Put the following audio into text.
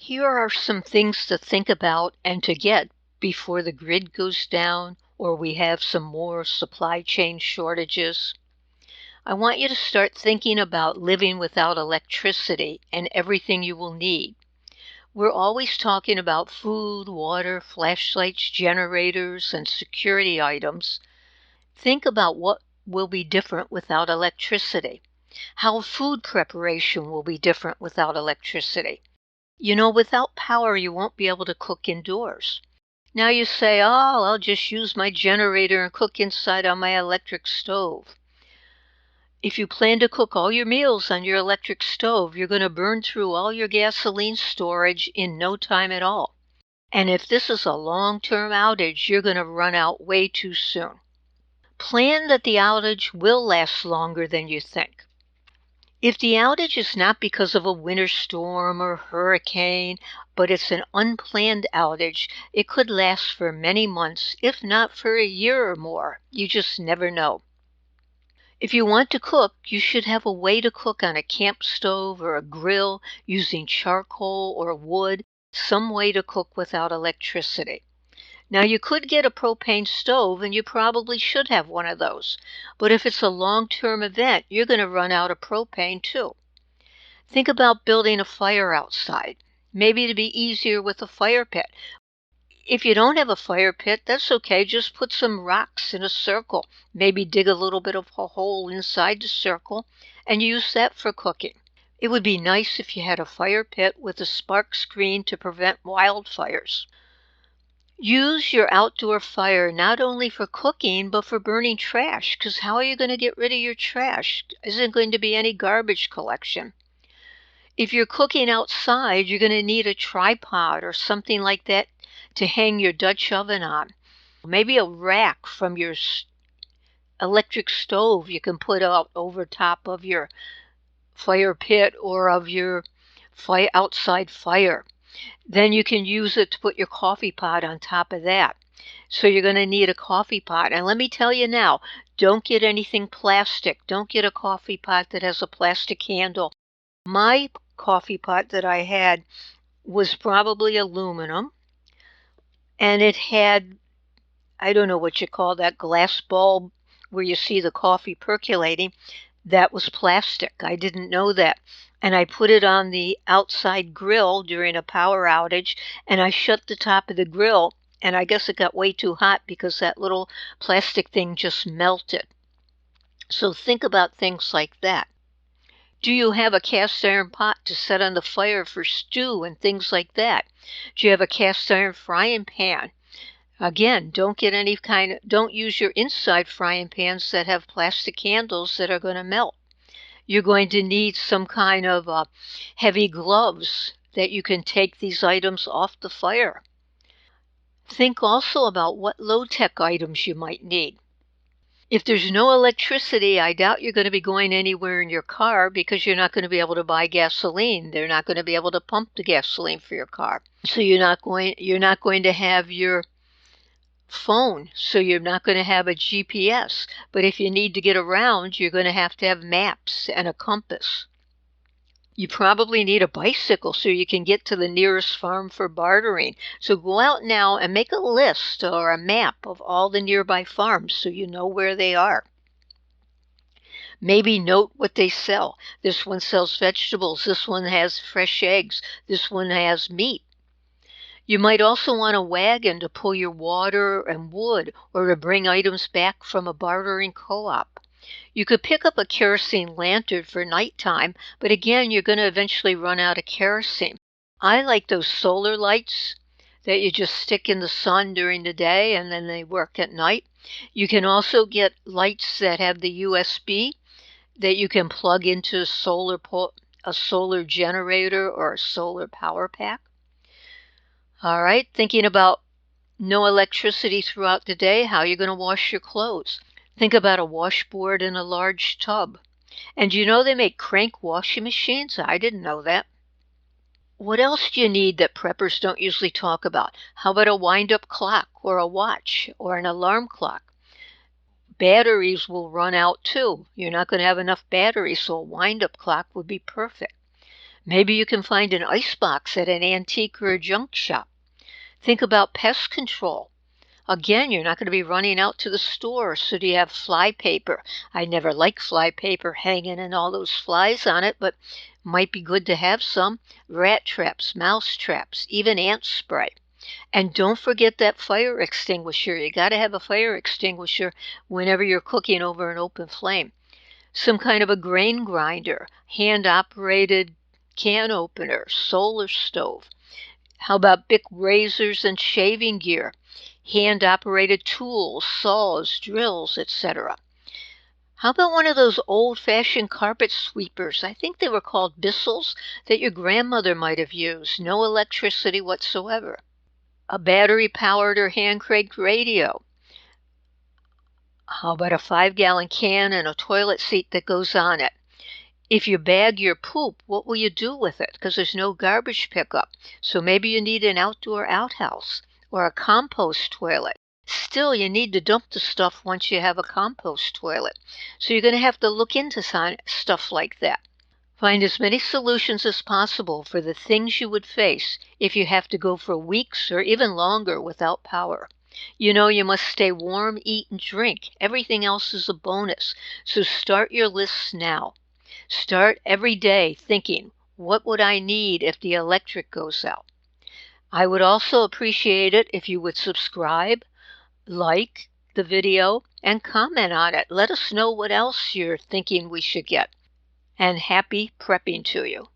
Here are some things to think about and to get before the grid goes down or we have some more supply chain shortages. I want you to start thinking about living without electricity and everything you will need. We're always talking about food, water, flashlights, generators, and security items. Think about what will be different without electricity. How food preparation will be different without electricity. Without power, you won't be able to cook indoors. Now you say, oh, I'll just use my generator and cook inside on my electric stove. If you plan to cook all your meals on your electric stove, you're going to burn through all your gasoline storage in no time at all. And if this is a long-term outage, you're going to run out way too soon. Plan that the outage will last longer than you think. If the outage is not because of a winter storm or hurricane, but it's an unplanned outage, it could last for many months, if not for a year or more. You just never know. If you want to cook, you should have a way to cook on a camp stove or a grill using charcoal or wood, some way to cook without electricity. Now, you could get a propane stove, and you probably should have one of those. But if it's a long-term event, you're going to run out of propane too. Think about building a fire outside. Maybe it'd be easier with a fire pit. If you don't have a fire pit, that's okay. Just put some rocks in a circle. Maybe dig a little bit of a hole inside the circle and use that for cooking. It would be nice if you had a fire pit with a spark screen to prevent wildfires. Use your outdoor fire not only for cooking, but for burning trash, because how are you going to get rid of your trash? There isn't going to be any garbage collection. If you're cooking outside, you're going to need a tripod or something like that to hang your Dutch oven on. Maybe a rack from your electric stove you can put out over top of your fire pit or of your outside fire. Then you can use it to put your coffee pot on top of that. So you're going to need a coffee pot. And let me tell you now, don't get anything plastic. Don't get a coffee pot that has a plastic handle. My coffee pot that I had was probably aluminum. And it had, I don't know what you call that glass bulb where you see the coffee percolating. That was plastic. I didn't know that. And I put it on the outside grill during a power outage, and I shut the top of the grill, and I guess it got way too hot because that little plastic thing just melted. So think about things like that. Do you have a cast iron pot to set on the fire for stew and things like that? Do you have a cast iron frying pan? Again, don't use your inside frying pans that have plastic handles that are going to melt. You're going to need some kind of heavy gloves that you can take these items off the fire. Think also about what low-tech items you might need. If there's no electricity, I doubt you're going to be going anywhere in your car because you're not going to be able to buy gasoline. They're not going to be able to pump the gasoline for your car. So you're not going to have your phone, so you're not going to have a GPS. But if you need to get around, you're going to have maps and a compass. You probably need a bicycle so you can get to the nearest farm for bartering. So go out now and make a list or a map of all the nearby farms so you know where they are. Maybe note what they sell. This one sells vegetables. This one has fresh eggs. This one has meat. You might also want a wagon to pull your water and wood or to bring items back from a bartering co-op. You could pick up a kerosene lantern for nighttime, but again, you're going to eventually run out of kerosene. I like those solar lights that you just stick in the sun during the day and then they work at night. You can also get lights that have the USB that you can plug into a solar generator or a solar power pack. All right, thinking about no electricity throughout the day, how you're going to wash your clothes. Think about a washboard and a large tub. And you know they make crank washing machines? I didn't know that. What else do you need that preppers don't usually talk about? How about a wind-up clock or a watch or an alarm clock? Batteries will run out too. You're not going to have enough batteries, so a wind-up clock would be perfect. Maybe you can find an ice box at an antique or a junk shop. Think about pest control. Again, you're not going to be running out to the store, so do you have fly paper? I never like fly paper hanging and all those flies on it, but might be good to have some. Rat traps, mouse traps, even ant spray. And don't forget that fire extinguisher. You got to have a fire extinguisher whenever you're cooking over an open flame. Some kind of a grain grinder, hand-operated can opener, solar stove. How about big razors and shaving gear, hand-operated tools, saws, drills, etc.? How about one of those old-fashioned carpet sweepers? I think they were called bistles that your grandmother might have used. No electricity whatsoever. A battery-powered or hand-cranked radio. How about a 5-gallon can and a toilet seat that goes on it? If you bag your poop, what will you do with it? Because there's no garbage pickup. So maybe you need an outdoor outhouse or a compost toilet. Still, you need to dump the stuff once you have a compost toilet. So you're going to have to look into stuff like that. Find as many solutions as possible for the things you would face if you have to go for weeks or even longer without power. You know you must stay warm, eat, and drink. Everything else is a bonus. So start your lists now. Start every day thinking, what would I need if the electric goes out? I would also appreciate it if you would subscribe, like the video, and comment on it. Let us know what else you're thinking we should get. And happy prepping to you.